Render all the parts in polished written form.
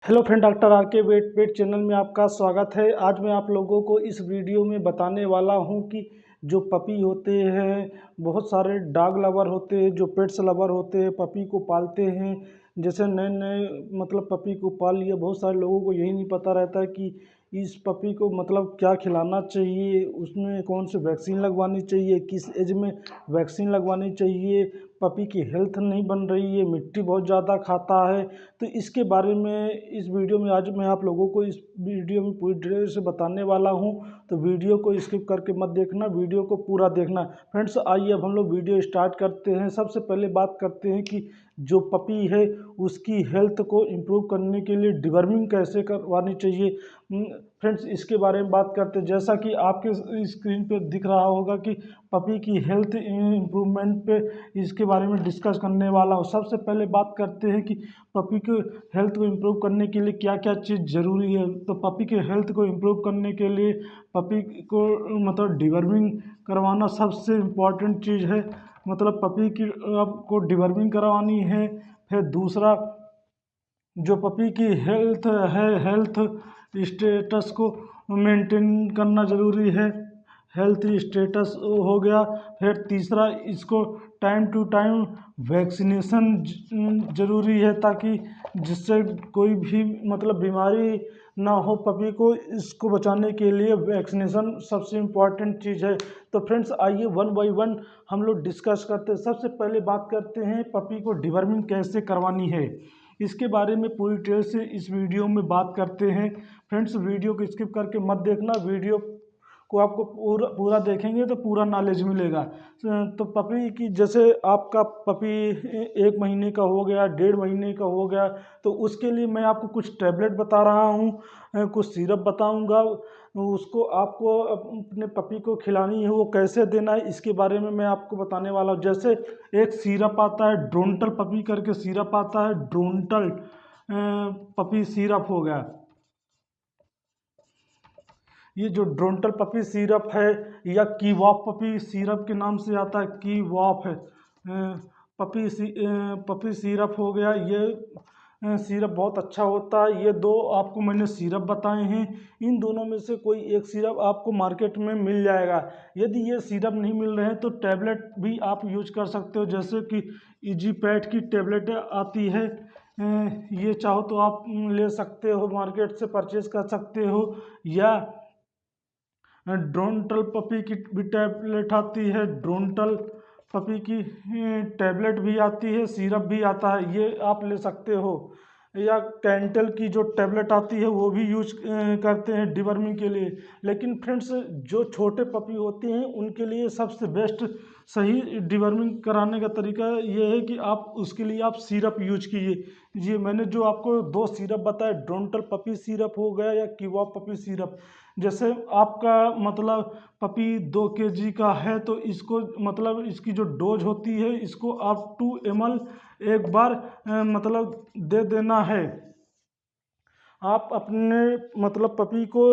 Hello friend, doctor R के wait पेट channel में आपका स्वागत है। आज मैं आप लोगों को इस वीडियो में बताने वाला हूं कि जो पपी होते हैं, बहुत सारे डॉग लवर होते हैं, जो पेट्स लवर होते हैं, पपी को पालते हैं। जैसे नए नए पपी को पाल लिया, बहुत सारे लोगों को यही नहीं पता रहता है कि इस पपी को क्या खिलाना चाहिए, उसमें कौन सी वैक्सीन लगवानी चाहिए, किस एज में वैक्सीन लगवानी चाहिए। पपी की हेल्थ नहीं बन रही है, मिट्टी बहुत ज़्यादा खाता है। तो इसके बारे में इस वीडियो में आज मैं आप लोगों को इस वीडियो में पूरी डिटेल से बताने वाला हूं। तो वीडियो को स्किप करके मत देखना, वीडियो को पूरा देखना। फ्रेंड्स, आइए अब हम लोग वीडियो स्टार्ट करते हैं। सबसे पहले बात करते हैं कि जो पपी है उसकी हेल्थ को इम्प्रूव करने के लिए डिवर्मिंग कैसे करवानी चाहिए। फ्रेंड्स, इसके बारे में बात करते हैं। जैसा कि आपके स्क्रीन पे दिख रहा होगा कि पपी की हेल्थ इम्प्रूवमेंट पे इसके बारे में डिस्कस करने वाला हूँ। सबसे पहले बात करते हैं कि पपी के हेल्थ को इम्प्रूव करने के लिए क्या क्या चीज़ ज़रूरी है। तो पपी के हेल्थ को इम्प्रूव करने के लिए पपी को डिवर्मिंग करवाना सबसे इम्पॉर्टेंट चीज़ है। पपी की आपको डिवर्मिंग करवानी है। फिर दूसरा, जो पपी की हेल्थ है, हेल्थ स्टेटस को मेंटेन करना ज़रूरी है। हेल्थ स्टेटस हो गया। फिर तीसरा, इसको टाइम टू टाइम वैक्सीनेशन ज़रूरी है, ताकि जिससे कोई भी बीमारी ना हो पपी को। इसको बचाने के लिए वैक्सीनेशन सबसे इम्पॉर्टेंट चीज़ है। तो फ्रेंड्स, आइए वन बाय वन हम लोग डिस्कस करते हैं। सबसे पहले बात करते हैं पपी को डिवर्मिंग कैसे करवानी है। इसके बारे में पूरी डिटेल से इस वीडियो में बात करते हैं। फ्रेंड्स, वीडियो को स्किप करके मत देखना, वीडियो को आपको पूरा पूरा देखेंगे तो पूरा नॉलेज मिलेगा। तो पपी की, जैसे आपका पपी 1 महीने का हो गया, 1.5 महीने का हो गया, तो उसके लिए मैं आपको कुछ टैबलेट बता रहा हूँ, कुछ सिरप बताऊँगा। उसको आपको अपने पपी को खिलानी है, वो कैसे देना है, इसके बारे में मैं आपको बताने वाला हूँ। जैसे एक सिरप आता है, ड्रोंटल पपी करके सिरप आता है, ड्रोंटल पपी सिरप हो गया। ये जो ड्रोंटल पपी सिरप है, या कीवॉप पपी सिरप के नाम से आता है, कीवॉप है पपी सिरप हो गया। ये सिरप बहुत अच्छा होता है। ये दो आपको मैंने सिरप बताए हैं। इन दोनों में से कोई एक सिरप आपको मार्केट में मिल जाएगा। यदि ये सिरप नहीं मिल रहे हैं तो टैबलेट भी आप यूज कर सकते हो, जैसे कि इजी पैड की टैबलेट आती है। ये चाहो तो आप ले सकते हो, मार्केट से परचेज कर सकते हो। या ड्रोंटल पपी की भी टैबलेट आती है, ड्रोंटल पपी की टैबलेट भी आती है, सिरप भी आता है, ये आप ले सकते हो। या कैंटल की जो टैबलेट आती है वो भी यूज करते हैं डिवर्मिंग के लिए। लेकिन फ्रेंड्स, जो छोटे पपी होते हैं उनके लिए सबसे बेस्ट सही डिवर्मिंग कराने का तरीका ये है कि आप उसके लिए आप सिरप यूज कीजिए। ये मैंने जो आपको दो सिरप बताया, ड्रोंटल पपी सिरप हो गया या कीवा पपी सिरप। जैसे आपका पपी 2 kg का है, तो इसको इसकी जो डोज होती है, इसको आप 2 ml एक बार दे देना है। आप अपने पपी को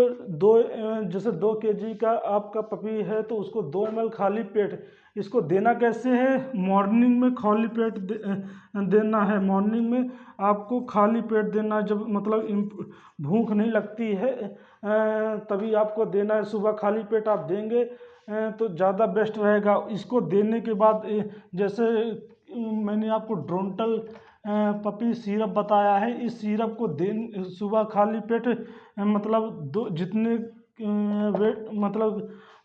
जैसे 2 kg का आपका पपी है, तो उसको 2 ml खाली पेट इसको देना कैसे है। मॉर्निंग में खाली पेट देना है। मॉर्निंग में आपको खाली पेट देना है, जब भूख नहीं लगती है तभी आपको देना है। सुबह खाली पेट आप देंगे तो ज़्यादा बेस्ट रहेगा। इसको देने के बाद जैसे मैंने आपको ड्रोंटल पपी सिरप बताया है, इस सिरप को सुबह खाली पेट दो जितने वेट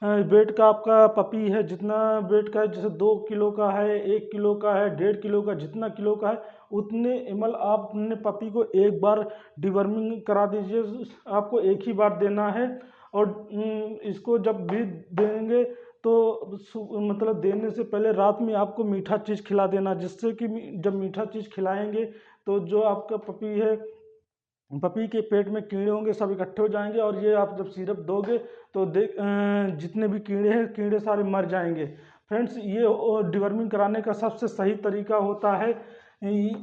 वेट का आपका पपी है, जितना वेट का है, जैसे 2 किलो का है, 1 किलो का है, 1.5 किलो का, जितना किलो का है उतने ml आप अपने पपी को एक बार डिवर्मिंग करा दीजिए। आपको एक ही बार देना है। और इसको जब भी देंगे तो देने से पहले रात में आपको मीठा चीज़ खिला देना, जिससे कि जब मीठा चीज़ खिलाएंगे तो जो आपका पपी है, पपी के पेट में कीड़े होंगे सब इकट्ठे हो जाएंगे, और ये आप जब सिरप दोगे तो जितने भी कीड़े हैं, कीड़े सारे मर जाएंगे। फ्रेंड्स, ये डिवर्मिंग कराने का सबसे सही तरीका होता है।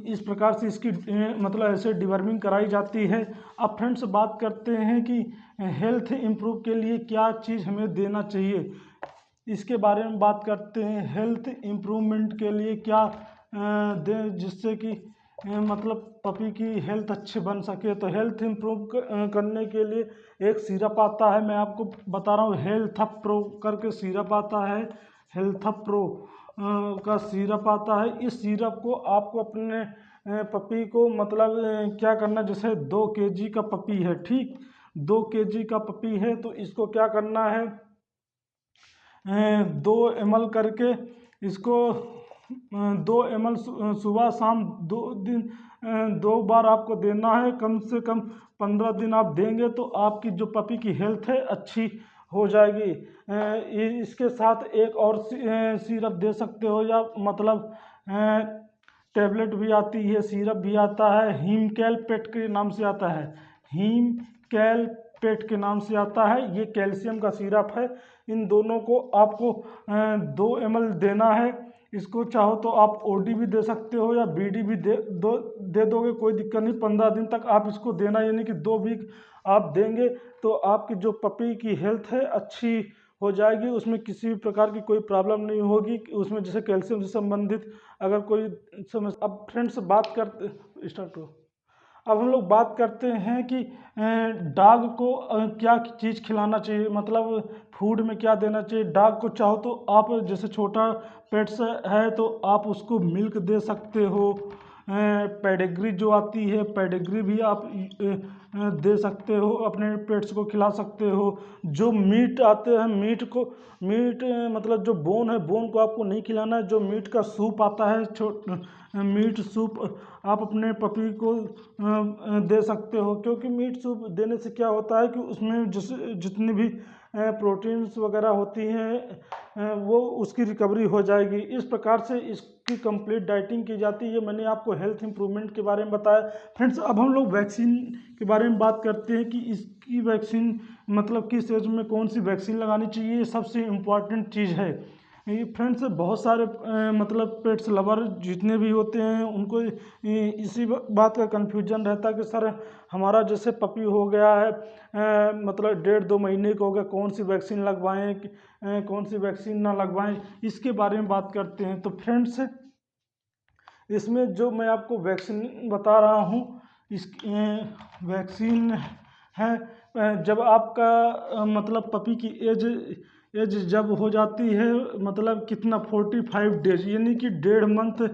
इस प्रकार से इसकी ऐसे डिवर्मिंग कराई जाती है। अब फ्रेंड्स, बात करते हैं कि हेल्थ इम्प्रूव के लिए क्या चीज़ हमें देना चाहिए। इसके बारे में बात करते हैं। हेल्थ इम्प्रूवमेंट के लिए क्या दें, जिससे कि मतलब पपी की हेल्थ अच्छी बन सके। तो हेल्थ इम्प्रूव करने के लिए एक सिरप आता है, मैं आपको बता रहा हूँ, हेल्थ अप प्रो करके सिरप आता है। हेल्थ अप प्रो का सिरप आता है। इस सिरप को आपको अपने पपी को मतलब क्या करना, जैसे 2 kg का पपी है, ठीक, 2 kg का पपी है तो इसको क्या करना है, 2 ml करके इसको 2 ml सुबह शाम 2 दिन 2 बार आपको देना है। कम से कम 15 दिन आप देंगे तो आपकी जो पपी की हेल्थ है अच्छी हो जाएगी। इसके साथ एक और सिरप दे सकते हो, या मतलब टैबलेट भी आती है, सिरप भी आता है, हीम कैल पेट के नाम से आता है। हीम कैल पेट के नाम से आता है, ये कैल्शियम का सिरप है। इन दोनों को आपको 2 ml देना है। इसको चाहो तो आप ओडी भी दे सकते हो या बीडी भी दे दोगे, कोई दिक्कत नहीं। 15 दिन तक आप इसको देना, यानी कि 2 वीक आप देंगे तो आपकी जो पपी की हेल्थ है अच्छी हो जाएगी। उसमें किसी भी प्रकार की कोई प्रॉब्लम नहीं होगी, उसमें जैसे कैल्शियम से संबंधित अगर कोई समस्या। अब फ्रेंड्स बात करते स्टार्ट हो। अब हम लोग बात करते हैं कि डॉग को क्या चीज़ खिलाना चाहिए, मतलब फूड में क्या देना चाहिए। डॉग को चाहो तो आप, जैसे छोटा पेट्स है तो आप उसको मिल्क दे सकते हो। पेडिग्री जो आती है, पेडिग्री भी आप दे सकते हो, अपने पेट्स को खिला सकते हो। जो मीट आते हैं, मीट मतलब जो बोन है, बोन को आपको नहीं खिलाना है। जो मीट का सूप आता है, मीट सूप आप अपने पपी को दे सकते हो, क्योंकि मीट सूप देने से क्या होता है कि उसमें जितनी भी प्रोटीन्स वगैरह होती हैं वो उसकी रिकवरी हो जाएगी। इस प्रकार से इसकी कंप्लीट डाइटिंग की जाती है। मैंने आपको हेल्थ इंप्रूवमेंट के बारे में बताया। फ्रेंड्स अब हम लोग वैक्सीन के बारे में बात करते हैं कि इसकी वैक्सीन मतलब किस एज में कौन सी वैक्सीन लगानी चाहिए, ये सबसे इम्पॉर्टेंट चीज़ है। ये फ्रेंड्स बहुत सारे मतलब पेट्स लवर जितने भी होते हैं उनको इसी बात का कन्फ्यूजन रहता है कि सर हमारा जैसे पपी हो गया है, मतलब 1.5-2 महीने का हो गया, कौन सी वैक्सीन लगवाएं, कौन सी वैक्सीन ना लगवाएं, इसके बारे में बात करते हैं। तो फ्रेंड्स इसमें जो मैं आपको वैक्सीन बता रहा हूँ, इस वैक्सीन है जब आपका मतलब पपी की एज जब हो जाती है, मतलब कितना 45 डेज, यानी कि 1.5 मंथ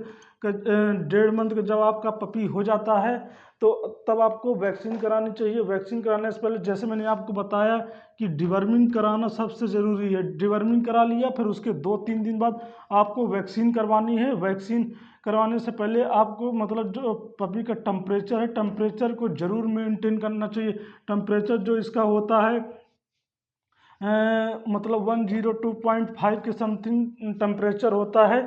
का 1.5 मंथ का जब आपका पपी हो जाता है तो तब आपको वैक्सीन करानी चाहिए। वैक्सीन कराने से पहले जैसे मैंने आपको बताया कि डिवर्मिंग कराना सबसे ज़रूरी है। डिवर्मिंग करा लिया, फिर उसके 2-3 दिन बाद आपको वैक्सीन करवानी है। वैक्सीन करवाने से पहले आपको मतलब जो पपी का टेम्परेचर है, टेम्परेचर को ज़रूर मेंटेन करना चाहिए। टेम्परेचर जो इसका होता है मतलब 102.5 के समथिंग टेम्परेचर होता है,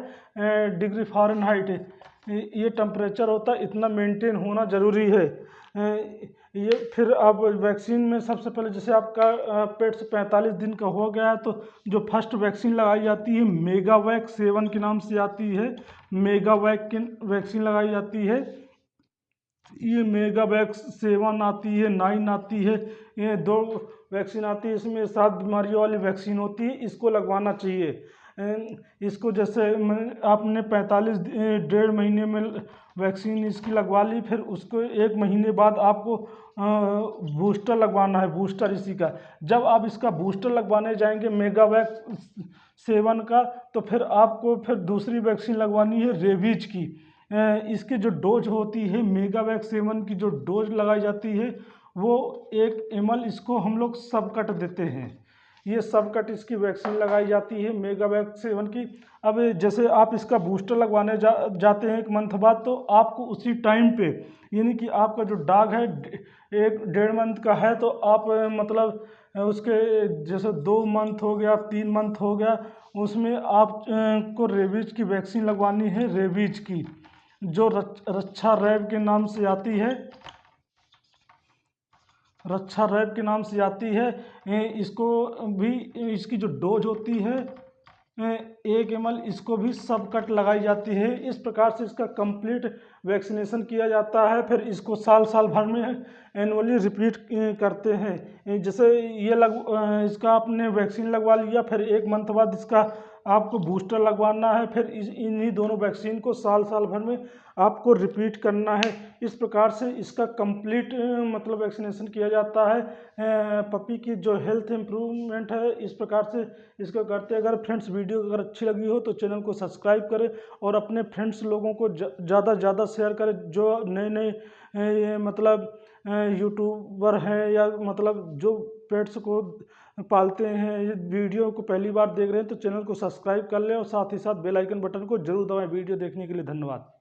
डिग्री फ़ारेनहाइट। ये टेम्परेचर होता है, इतना मेंटेन होना ज़रूरी है। ये फिर आप वैक्सीन में सबसे पहले जैसे आपका पेट्स 45 दिन का हो गया है तो जो फर्स्ट वैक्सीन लगाई जाती है मेगावैक 7 के नाम से आती है। मेगावैक की वैक्सीन लगाई जाती है। ये मेगावैक्स 7 आती है, 9 आती है, ये 2 वैक्सीन आती है। इसमें 7 बीमारियों वाली वैक्सीन होती है, इसको लगवाना चाहिए। इसको जैसे आपने 45 1.5 महीने में वैक्सीन इसकी लगवा ली, फिर उसको 1 महीने बाद आपको बूस्टर लगवाना है। बूस्टर इसी का जब आप इसका बूस्टर लगवाने जाएंगे मेगावैक्स 7 का, तो फिर आपको फिर दूसरी वैक्सीन लगवानी है रेबीज की। इसकी जो डोज होती है मेगावैक्स 7 की जो डोज लगाई जाती है वो 1 ml इसको हम लोग सब कट देते हैं। ये सब कट इसकी वैक्सीन लगाई जाती है मेगावैक्स 7 की। अब जैसे आप इसका बूस्टर लगवाने जाते हैं 1 मंथ बाद, तो आपको उसी टाइम पे, यानी कि आपका जो डॉग है 1.5 मंथ का है तो आप मतलब उसके जैसे 2 मंथ हो गया, 3 मंथ हो गया, उसमें आप को रेबीज की वैक्सीन लगवानी है। रेबीज की जो रक्षा रैब के नाम से आती है, रक्षा रैब के नाम से आती है। इसको भी इसकी जो डोज होती है 1 ml इसको भी सब कट लगाई जाती है। इस प्रकार से इसका कंप्लीट वैक्सीनेशन किया जाता है। फिर इसको साल साल भर में एनुअली रिपीट करते हैं। जैसे ये इसका आपने वैक्सीन लगवा लिया, फिर 1 मंथ बाद इसका आपको बूस्टर लगवाना है, फिर इन्हीं दोनों वैक्सीन को साल भर में आपको रिपीट करना है। इस प्रकार से इसका कंप्लीट मतलब वैक्सीनेशन किया जाता है। पपी की जो हेल्थ इम्प्रूवमेंट है, इस प्रकार से इसको करते हैं। अगर फ्रेंड्स वीडियो अगर अच्छी लगी हो तो चैनल को सब्सक्राइब करें और अपने फ्रेंड्स लोगों को ज़्यादा से ज़्यादा शेयर करें। जो नए नए मतलब यूट्यूबर हैं या मतलब जो पेट्स को पालते हैं, ये वीडियो को पहली बार देख रहे हैं तो चैनल को सब्सक्राइब कर लें और साथ ही साथ बेल आइकन बटन को जरूर दबाएं। वीडियो देखने के लिए धन्यवाद।